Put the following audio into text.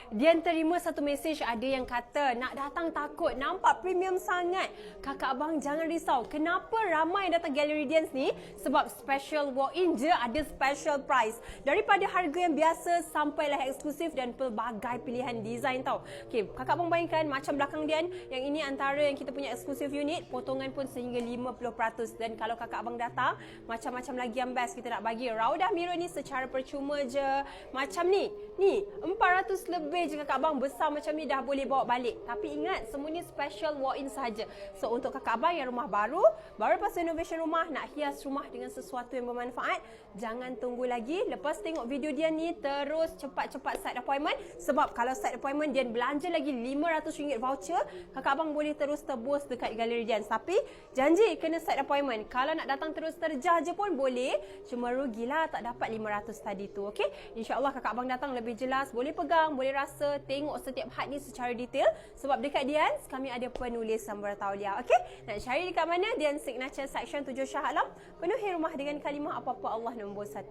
Dian terima satu mesej, ada yang kata nak datang takut, nampak premium sangat. Kakak abang jangan risau. Kenapa ramai datang Galeri Dian ni? Sebab special walk-in je ada special price. Daripada harga yang biasa sampailah eksklusif dan pelbagai pilihan design tau. Okey, kakak abang bayangkan macam belakang Dian, yang ini antara yang kita punya eksklusif unit, potongan pun sehingga 50%. Dan kalau kakak abang datang, macam-macam lagi yang best kita nak bagi. Raudah mirror ni secara percuma je. Macam ni 400 lebih je kakak abang, besar macam ni dah boleh bawa balik. Tapi ingat, semua ni special walk-in sahaja. So untuk kakak abang yang rumah baru lepas renovation rumah, nak hias rumah dengan sesuatu yang bermanfaat, jangan tunggu lagi. Lepas tengok video dia ni, terus cepat-cepat set appointment. Sebab kalau set appointment, Dian belanja lagi RM500 voucher, kakak abang boleh terus tebus dekat Galeri Dian. Tapi janji kena set appointment. Kalau nak datang terus terjah je pun boleh, cuma rugilah tak dapat 500 tadi tu. Okey, InsyaAllah kakak abang datang lebih jelas, boleh pegang, boleh rasa, tengok setiap had ni secara detail. Sebab dekat Dian kami ada penulisan bertauliah. Okey, nak cari dekat mana? Dian Signature Section 7 Shah Alam. Penuhi rumah dengan kalimah apa-apa Allah nombor 1.